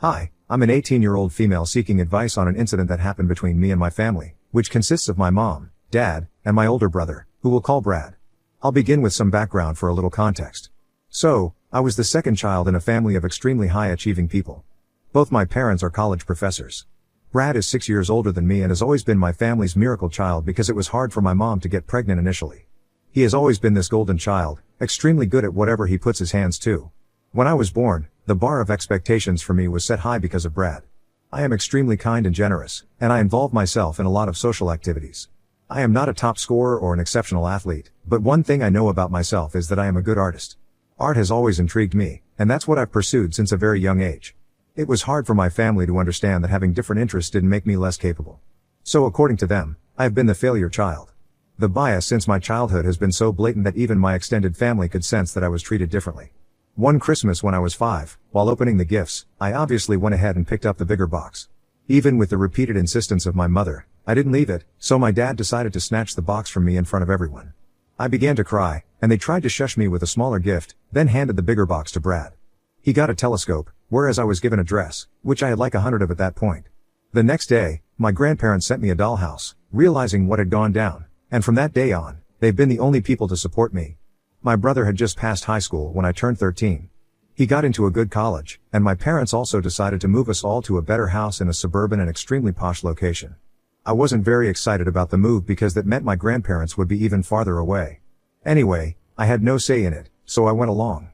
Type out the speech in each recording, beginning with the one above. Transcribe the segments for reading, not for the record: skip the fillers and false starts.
Hi, I'm an 18-year-old female seeking advice on an incident that happened between me and my family, which consists of my mom, dad, and my older brother, who we'll call Brad. I'll begin with some background for a little context. So, I was the second child in a family of extremely high-achieving people. Both my parents are college professors. Brad is 6 years older than me and has always been my family's miracle child because it was hard for my mom to get pregnant initially. He has always been this golden child, extremely good at whatever he puts his hands to. When I was born, the bar of expectations for me was set high because of Brad. I am extremely kind and generous, and I involve myself in a lot of social activities. I am not a top scorer or an exceptional athlete, but one thing I know about myself is that I am a good artist. Art has always intrigued me, and that's what I've pursued since a very young age. It was hard for my family to understand that having different interests didn't make me less capable. So according to them, I have been the failure child. The bias since my childhood has been so blatant that even my extended family could sense that I was treated differently. One Christmas when I was 5, while opening the gifts, I obviously went ahead and picked up the bigger box. Even with the repeated insistence of my mother, I didn't leave it, so my dad decided to snatch the box from me in front of everyone. I began to cry, and they tried to shush me with a smaller gift, then handed the bigger box to Brad. He got a telescope, whereas I was given a dress, which I had like 100 of at that point. The next day, my grandparents sent me a dollhouse, realizing what had gone down, and from that day on, they've been the only people to support me. My brother had just passed high school when I turned 13. He got into a good college, and my parents also decided to move us all to a better house in a suburban and extremely posh location. I wasn't very excited about the move because that meant my grandparents would be even farther away. Anyway, I had no say in it, so I went along.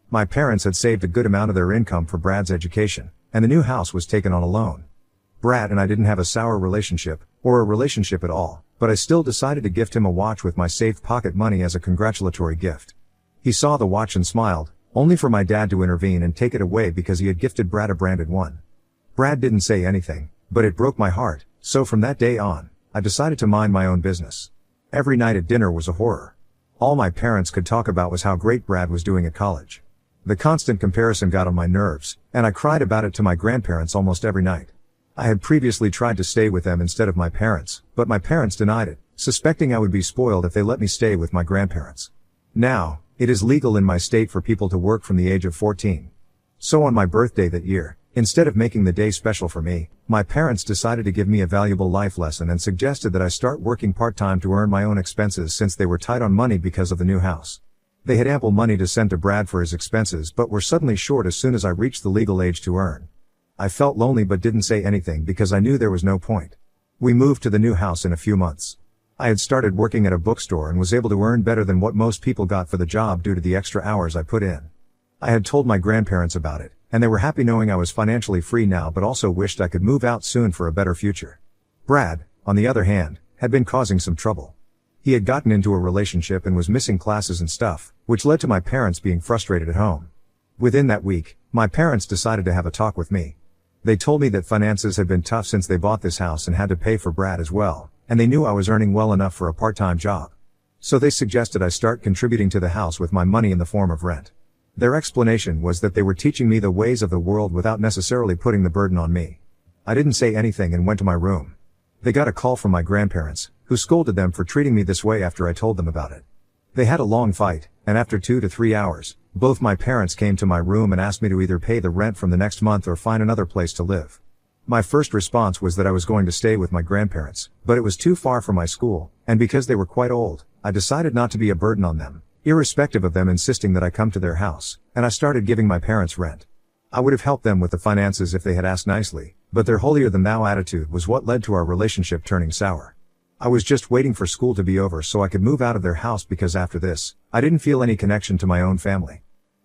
My parents had saved a good amount of their income for Brad's education, and the new house was taken on a loan. Brad and I didn't have a sour relationship, or a relationship at all, but I still decided to gift him a watch with my saved pocket money as a congratulatory gift. He saw the watch and smiled, only for my dad to intervene and take it away because he had gifted Brad a branded one. Brad didn't say anything, but it broke my heart, so from that day on, I decided to mind my own business. Every night at dinner was a horror. All my parents could talk about was how great Brad was doing at college. The constant comparison got on my nerves, and I cried about it to my grandparents almost every night. I had previously tried to stay with them instead of my parents, but my parents denied it, suspecting I would be spoiled if they let me stay with my grandparents. Now, it is legal in my state for people to work from the age of 14. So on my birthday that year, instead of making the day special for me, my parents decided to give me a valuable life lesson and suggested that I start working part-time to earn my own expenses since they were tight on money because of the new house. They had ample money to send to Brad for his expenses but were suddenly short as soon as I reached the legal age to earn. I felt lonely but didn't say anything because I knew there was no point. We moved to the new house in a few months. I had started working at a bookstore and was able to earn better than what most people got for the job due to the extra hours I put in. I had told my grandparents about it, and they were happy knowing I was financially free now but also wished I could move out soon for a better future. Brad, on the other hand, had been causing some trouble. He had gotten into a relationship and was missing classes and stuff, which led to my parents being frustrated at home. Within that week, my parents decided to have a talk with me. They told me that finances had been tough since they bought this house and had to pay for Brad as well, and they knew I was earning well enough for a part-time job. So they suggested I start contributing to the house with my money in the form of rent. Their explanation was that they were teaching me the ways of the world without necessarily putting the burden on me. I didn't say anything and went to my room. They got a call from my grandparents, who scolded them for treating me this way after I told them about it. They had a long fight, and after 2 to 3 hours, both my parents came to my room and asked me to either pay the rent from the next month or find another place to live. My first response was that I was going to stay with my grandparents, but it was too far from my school, and because they were quite old, I decided not to be a burden on them, irrespective of them insisting that I come to their house, and I started giving my parents rent. I would have helped them with the finances if they had asked nicely, but their holier-than-thou attitude was what led to our relationship turning sour. I was just waiting for school to be over so I could move out of their house because after this, I didn't feel any connection to my own family.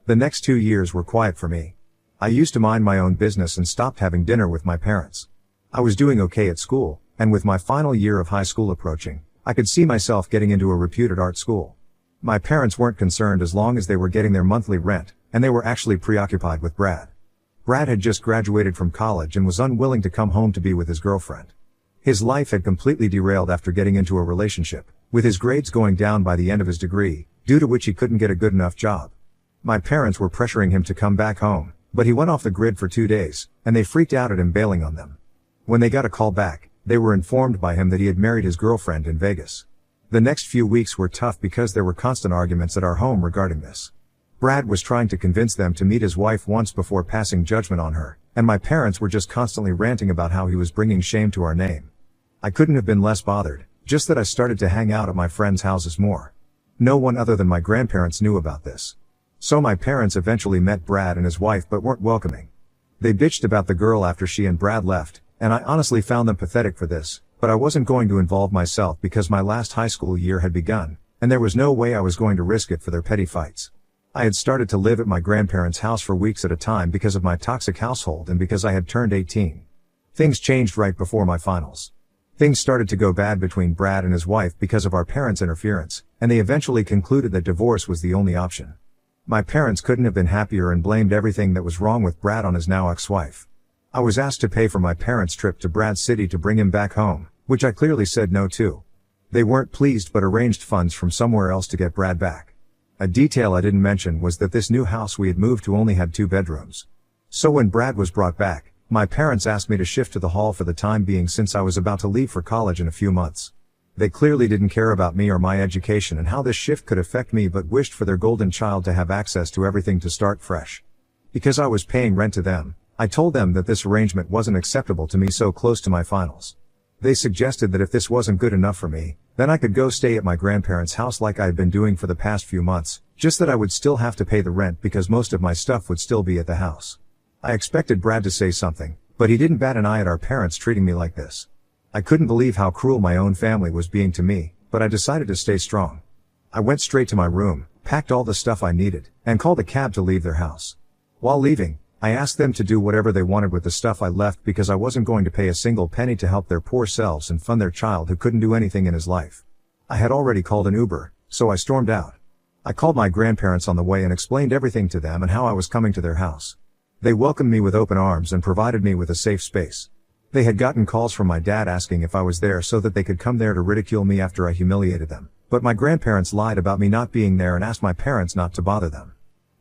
The next 2 years were quiet for me. I used to mind my own business and stopped having dinner with my parents. I was doing okay at school, and with my final year of high school approaching, I could see myself getting into a reputed art school. My parents weren't concerned as long as they were getting their monthly rent, and they were actually preoccupied with Brad. Brad had just graduated from college and was unwilling to come home to be with his girlfriend. His life had completely derailed after getting into a relationship, with his grades going down by the end of his degree, due to which he couldn't get a good enough job. My parents were pressuring him to come back home, but he went off the grid for 2 days, and they freaked out at him bailing on them. When they got a call back, they were informed by him that he had married his girlfriend in Vegas. The next few weeks were tough because there were constant arguments at our home regarding this. Brad was trying to convince them to meet his wife once before passing judgment on her, and my parents were just constantly ranting about how he was bringing shame to our name. I couldn't have been less bothered, just that I started to hang out at my friends' houses more. No one other than my grandparents knew about this. So my parents eventually met Brad and his wife but weren't welcoming. They bitched about the girl after she and Brad left, and I honestly found them pathetic for this, but I wasn't going to involve myself because my last high school year had begun, and there was no way I was going to risk it for their petty fights. I had started to live at my grandparents' house for weeks at a time because of my toxic household and because I had turned 18. Things changed right before my finals. Things started to go bad between Brad and his wife because of our parents' interference, and they eventually concluded that divorce was the only option. My parents couldn't have been happier and blamed everything that was wrong with Brad on his now ex-wife. I was asked to pay for my parents' trip to Brad's city to bring him back home, which I clearly said no to. They weren't pleased but arranged funds from somewhere else to get Brad back. A detail I didn't mention was that this new house we had moved to only had 2 bedrooms. So when Brad was brought back, my parents asked me to shift to the hall for the time being since I was about to leave for college in a few months. They clearly didn't care about me or my education and how this shift could affect me but wished for their golden child to have access to everything to start fresh. Because I was paying rent to them, I told them that this arrangement wasn't acceptable to me so close to my finals. They suggested that if this wasn't good enough for me, then I could go stay at my grandparents' house like I had been doing for the past few months, just that I would still have to pay the rent because most of my stuff would still be at the house. I expected Brad to say something, but he didn't bat an eye at our parents treating me like this. I couldn't believe how cruel my own family was being to me, but I decided to stay strong. I went straight to my room, packed all the stuff I needed, and called a cab to leave their house. While leaving, I asked them to do whatever they wanted with the stuff I left because I wasn't going to pay a single penny to help their poor selves and fund their child who couldn't do anything in his life. I had already called an Uber, so I stormed out. I called my grandparents on the way and explained everything to them and how I was coming to their house. They welcomed me with open arms and provided me with a safe space. They had gotten calls from my dad asking if I was there so that they could come there to ridicule me after I humiliated them, but my grandparents lied about me not being there and asked my parents not to bother them.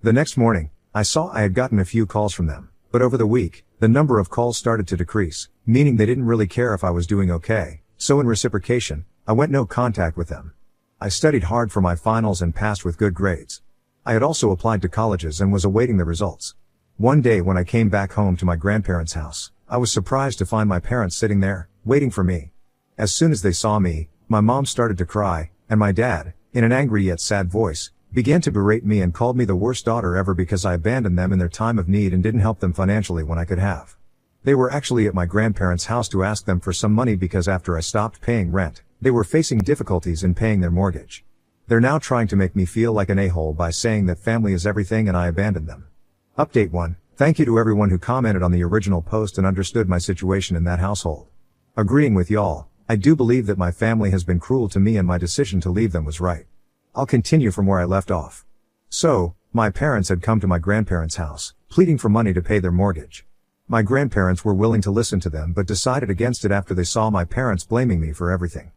The next morning, I saw I had gotten a few calls from them, but over the week, the number of calls started to decrease, meaning they didn't really care if I was doing okay, so in reciprocation, I went no contact with them. I studied hard for my finals and passed with good grades. I had also applied to colleges and was awaiting the results. One day when I came back home to my grandparents' house, I was surprised to find my parents sitting there, waiting for me. As soon as they saw me, my mom started to cry, and my dad, in an angry yet sad voice, began to berate me and called me the worst daughter ever because I abandoned them in their time of need and didn't help them financially when I could have. They were actually at my grandparents' house to ask them for some money because after I stopped paying rent, they were facing difficulties in paying their mortgage. They're now trying to make me feel like an a-hole by saying that family is everything and I abandoned them. Update 1. Thank you to everyone who commented on the original post and understood my situation in that household. Agreeing with y'all, I do believe that my family has been cruel to me and my decision to leave them was right. I'll continue from where I left off. So, my parents had come to my grandparents' house, pleading for money to pay their mortgage. My grandparents were willing to listen to them but decided against it after they saw my parents blaming me for everything.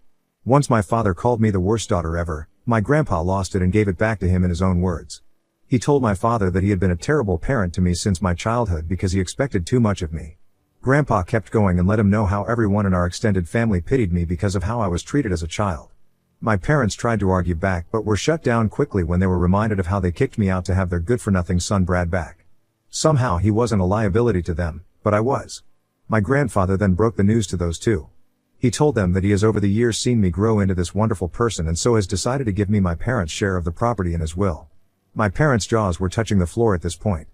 Once my father called me the worst daughter ever, my grandpa lost it and gave it back to him in his own words. He told my father that he had been a terrible parent to me since my childhood because he expected too much of me. Grandpa kept going and let him know how everyone in our extended family pitied me because of how I was treated as a child. My parents tried to argue back but were shut down quickly when they were reminded of how they kicked me out to have their good-for-nothing son Brad back. Somehow he wasn't a liability to them, but I was. My grandfather then broke the news to those two. He told them that he has over the years seen me grow into this wonderful person and so has decided to give me my parents' share of the property in his will. My parents' jaws were touching the floor at this point.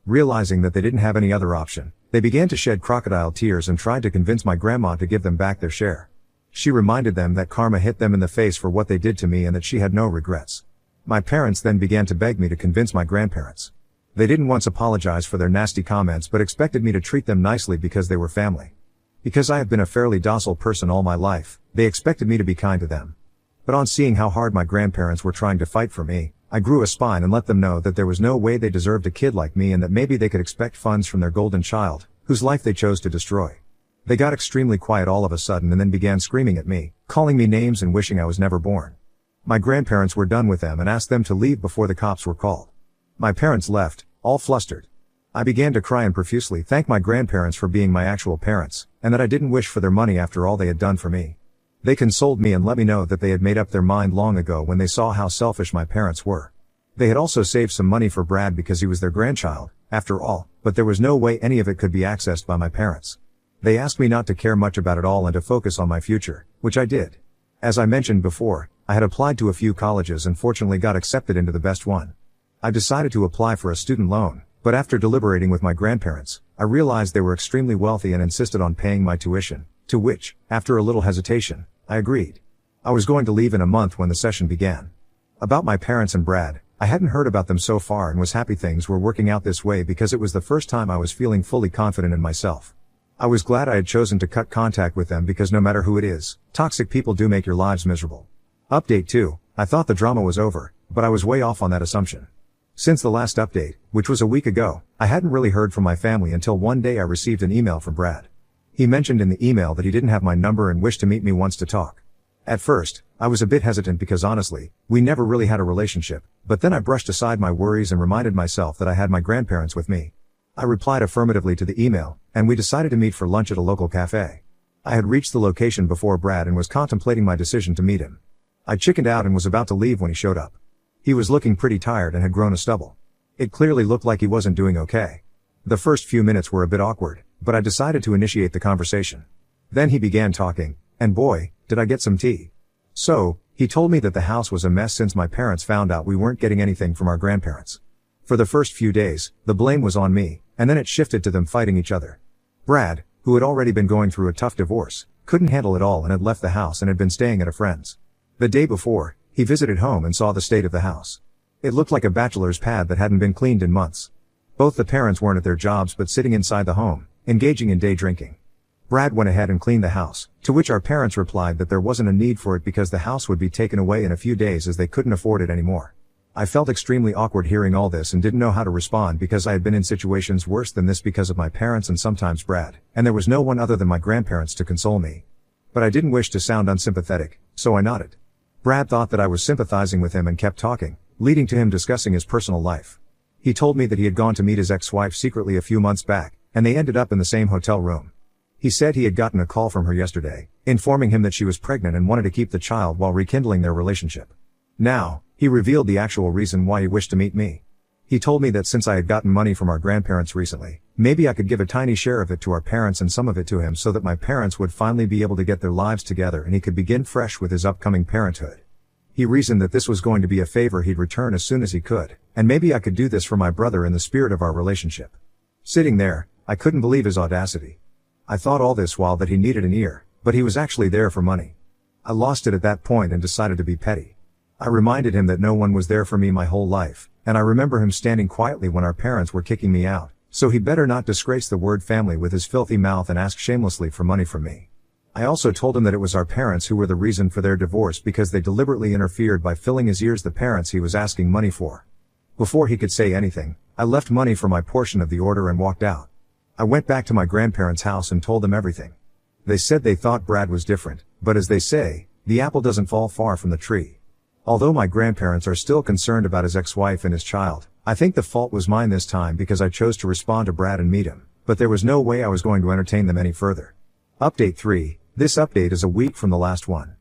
Realizing that they didn't have any other option, they began to shed crocodile tears and tried to convince my grandma to give them back their share. She reminded them that karma hit them in the face for what they did to me and that she had no regrets. My parents then began to beg me to convince my grandparents. They didn't once apologize for their nasty comments but expected me to treat them nicely because they were family. Because I have been a fairly docile person all my life, they expected me to be kind to them. But on seeing how hard my grandparents were trying to fight for me, I grew a spine and let them know that there was no way they deserved a kid like me and that maybe they could expect funds from their golden child, whose life they chose to destroy. They got extremely quiet all of a sudden and then began screaming at me, calling me names and wishing I was never born. My grandparents were done with them and asked them to leave before the cops were called. My parents left, all flustered. I began to cry and profusely thank my grandparents for being my actual parents, and that I didn't wish for their money after all they had done for me. They consoled me and let me know that they had made up their mind long ago when they saw how selfish my parents were. They had also saved some money for Brad because he was their grandchild, after all, but there was no way any of it could be accessed by my parents. They asked me not to care much about it all and to focus on my future, which I did. As I mentioned before, I had applied to a few colleges and fortunately got accepted into the best one. I decided to apply for a student loan, but after deliberating with my grandparents, I realized they were extremely wealthy and insisted on paying my tuition, to which, after a little hesitation, I agreed. I was going to leave in a month when the session began. About my parents and Brad, I hadn't heard about them so far and was happy things were working out this way because it was the first time I was feeling fully confident in myself. I was glad I had chosen to cut contact with them because no matter who it is, toxic people do make your lives miserable. Update 2, I thought the drama was over, but I was way off on that assumption. Since the last update, which was a week ago, I hadn't really heard from my family until one day I received an email from Brad. He mentioned in the email that he didn't have my number and wished to meet me once to talk. At first, I was a bit hesitant because honestly, we never really had a relationship, but then I brushed aside my worries and reminded myself that I had my grandparents with me. I replied affirmatively to the email, and we decided to meet for lunch at a local cafe. I had reached the location before Brad and was contemplating my decision to meet him. I chickened out and was about to leave when he showed up. He was looking pretty tired and had grown a stubble. It clearly looked like he wasn't doing okay. The first few minutes were a bit awkward, but I decided to initiate the conversation. Then he began talking, and boy, did I get some tea. So, he told me that the house was a mess since my parents found out we weren't getting anything from our grandparents. For the first few days, the blame was on me, and then it shifted to them fighting each other. Brad, who had already been going through a tough divorce, couldn't handle it all and had left the house and had been staying at a friend's. The day before, he visited home and saw the state of the house. It looked like a bachelor's pad that hadn't been cleaned in months. Both the parents weren't at their jobs but sitting inside the home, engaging in day drinking. Brad went ahead and cleaned the house, to which our parents replied that there wasn't a need for it because the house would be taken away in a few days as they couldn't afford it anymore. I felt extremely awkward hearing all this and didn't know how to respond because I had been in situations worse than this because of my parents and sometimes Brad, and there was no one other than my grandparents to console me. But I didn't wish to sound unsympathetic, so I nodded. Brad thought that I was sympathizing with him and kept talking, leading to him discussing his personal life. He told me that he had gone to meet his ex-wife secretly a few months back, and they ended up in the same hotel room. He said he had gotten a call from her yesterday, informing him that she was pregnant and wanted to keep the child while rekindling their relationship. Now, he revealed the actual reason why he wished to meet me. He told me that since I had gotten money from our grandparents recently, maybe I could give a tiny share of it to our parents and some of it to him so that my parents would finally be able to get their lives together and he could begin fresh with his upcoming parenthood. He reasoned that this was going to be a favor he'd return as soon as he could, and maybe I could do this for my brother in the spirit of our relationship. Sitting there, I couldn't believe his audacity. I thought all this while that he needed an ear, but he was actually there for money. I lost it at that point and decided to be petty. I reminded him that no one was there for me my whole life, and I remember him standing quietly when our parents were kicking me out, so he better not disgrace the word family with his filthy mouth and ask shamelessly for money from me. I also told him that it was our parents who were the reason for their divorce because they deliberately interfered by filling his ears the parents he was asking money for. Before he could say anything, I left money for my portion of the order and walked out. I went back to my grandparents' house and told them everything. They said they thought Brad was different, but as they say, the apple doesn't fall far from the tree. Although my grandparents are still concerned about his ex-wife and his child, I think the fault was mine this time because I chose to respond to Brad and meet him, but there was no way I was going to entertain them any further. Update 3, this update is a week from the last one.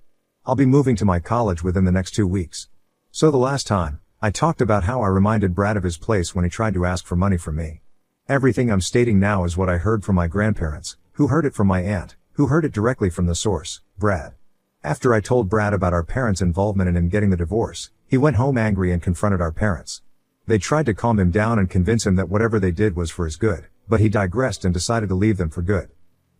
I'll be moving to my college within the next 2 weeks. So the last time, I talked about how I reminded Brad of his place when he tried to ask for money from me. Everything I'm stating now is what I heard from my grandparents, who heard it from my aunt, who heard it directly from the source, Brad. After I told Brad about our parents' involvement in him getting the divorce, he went home angry and confronted our parents. They tried to calm him down and convince him that whatever they did was for his good, but he digressed and decided to leave them for good.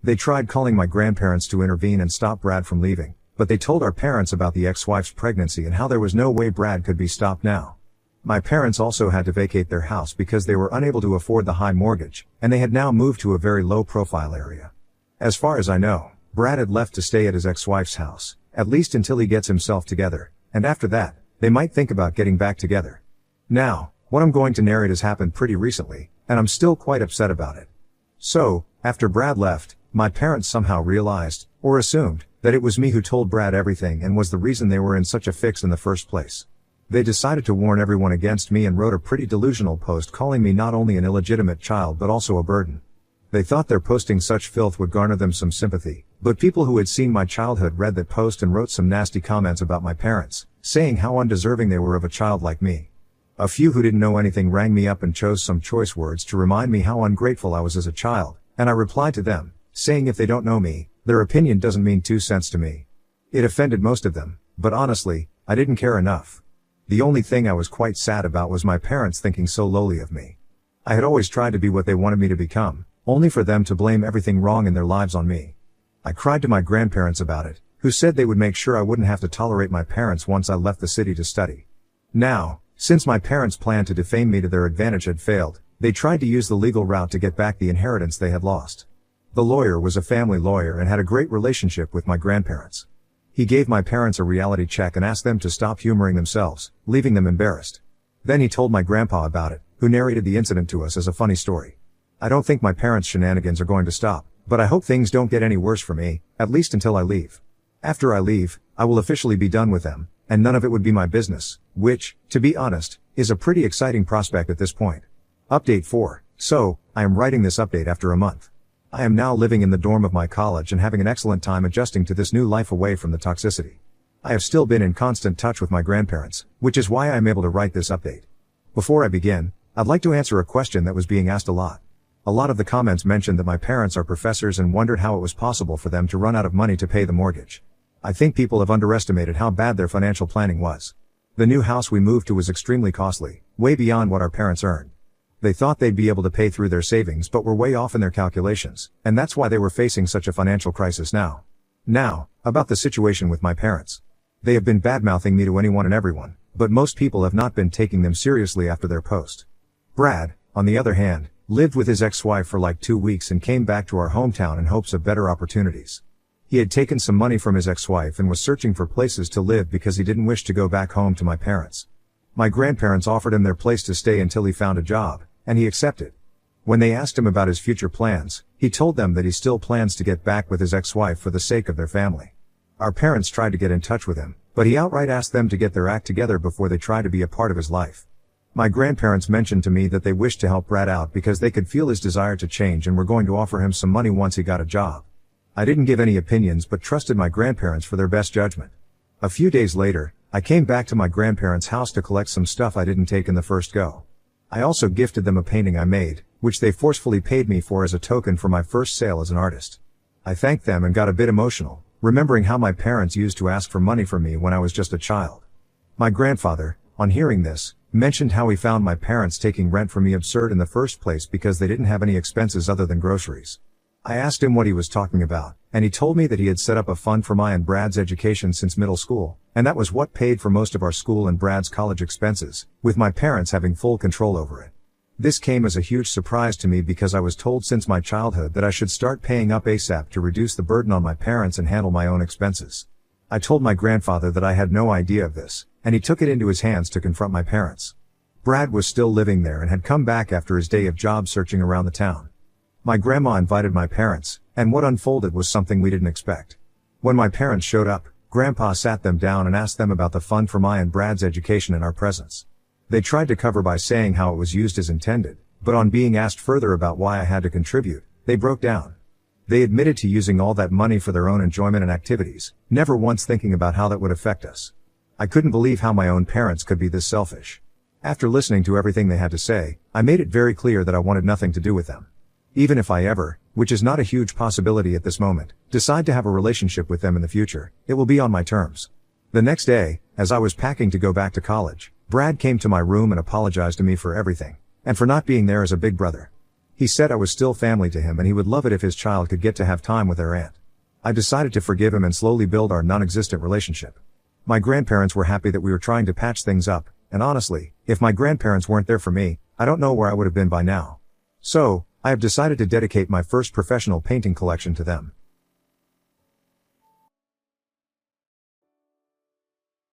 They tried calling my grandparents to intervene and stop Brad from leaving, but they told our parents about the ex-wife's pregnancy and how there was no way Brad could be stopped now. My parents also had to vacate their house because they were unable to afford the high mortgage, and they had now moved to a very low-profile area. As far as I know, Brad had left to stay at his ex-wife's house, at least until he gets himself together, and after that, they might think about getting back together. Now, what I'm going to narrate has happened pretty recently, and I'm still quite upset about it. So, after Brad left, my parents somehow realized, or assumed, that it was me who told Brad everything and was the reason they were in such a fix in the first place. They decided to warn everyone against me and wrote a pretty delusional post calling me not only an illegitimate child but also a burden. They thought their posting such filth would garner them some sympathy, but people who had seen my childhood read that post and wrote some nasty comments about my parents, saying how undeserving they were of a child like me. A few who didn't know anything rang me up and chose some choice words to remind me how ungrateful I was as a child, and I replied to them, saying if they don't know me, their opinion doesn't mean 2 cents to me. It offended most of them, but honestly, I didn't care enough. The only thing I was quite sad about was my parents thinking so lowly of me. I had always tried to be what they wanted me to become, only for them to blame everything wrong in their lives on me. I cried to my grandparents about it, who said they would make sure I wouldn't have to tolerate my parents once I left the city to study. Now, since my parents' plan to defame me to their advantage had failed, they tried to use the legal route to get back the inheritance they had lost. The lawyer was a family lawyer and had a great relationship with my grandparents. He gave my parents a reality check and asked them to stop humoring themselves, leaving them embarrassed. Then he told my grandpa about it, who narrated the incident to us as a funny story. I don't think my parents' shenanigans are going to stop, but I hope things don't get any worse for me, at least until I leave. After I leave, I will officially be done with them, and none of it would be my business, which, to be honest, is a pretty exciting prospect at this point. Update 4. So, I am writing this update after a month. I am now living in the dorm of my college and having an excellent time adjusting to this new life away from the toxicity. I have still been in constant touch with my grandparents, which is why I am able to write this update. Before I begin, I'd like to answer a question that was being asked a lot. A lot of the comments mentioned that my parents are professors and wondered how it was possible for them to run out of money to pay the mortgage. I think people have underestimated how bad their financial planning was. The new house we moved to was extremely costly, way beyond what our parents earned. They thought they'd be able to pay through their savings but were way off in their calculations, and that's why they were facing such a financial crisis now. Now, about the situation with my parents. They have been bad-mouthing me to anyone and everyone, but most people have not been taking them seriously after their post. Brad, on the other hand, lived with his ex-wife for like 2 weeks and came back to our hometown in hopes of better opportunities. He had taken some money from his ex-wife and was searching for places to live because he didn't wish to go back home to my parents. My grandparents offered him their place to stay until he found a job, and he accepted. When they asked him about his future plans, he told them that he still plans to get back with his ex-wife for the sake of their family. Our parents tried to get in touch with him, but he outright asked them to get their act together before they try to be a part of his life. My grandparents mentioned to me that they wished to help Brad out because they could feel his desire to change and were going to offer him some money once he got a job. I didn't give any opinions but trusted my grandparents for their best judgment. A few days later, I came back to my grandparents' house to collect some stuff I didn't take in the first go. I also gifted them a painting I made, which they forcefully paid me for as a token for my first sale as an artist. I thanked them and got a bit emotional, remembering how my parents used to ask for money from me when I was just a child. My grandfather, on hearing this, mentioned how he found my parents taking rent from me absurd in the first place because they didn't have any expenses other than groceries. I asked him what he was talking about, and he told me that he had set up a fund for my and Brad's education since middle school, and that was what paid for most of our school and Brad's college expenses, with my parents having full control over it. This came as a huge surprise to me because I was told since my childhood that I should start paying up ASAP to reduce the burden on my parents and handle my own expenses. I told my grandfather that I had no idea of this, and he took it into his hands to confront my parents. Brad was still living there and had come back after his day of job searching around the town. My grandma invited my parents, and what unfolded was something we didn't expect. When my parents showed up, Grandpa sat them down and asked them about the fund for my and Brad's education in our presence. They tried to cover by saying how it was used as intended, but on being asked further about why I had to contribute, they broke down. They admitted to using all that money for their own enjoyment and activities, never once thinking about how that would affect us. I couldn't believe how my own parents could be this selfish. After listening to everything they had to say, I made it very clear that I wanted nothing to do with them. Even if I ever, which is not a huge possibility at this moment, decide to have a relationship with them in the future, it will be on my terms. The next day, as I was packing to go back to college, Brad came to my room and apologized to me for everything, and for not being there as a big brother. He said I was still family to him and he would love it if his child could get to have time with their aunt. I decided to forgive him and slowly build our non-existent relationship. My grandparents were happy that we were trying to patch things up, and honestly, if my grandparents weren't there for me, I don't know where I would have been by now. So, I have decided to dedicate my first professional painting collection to them.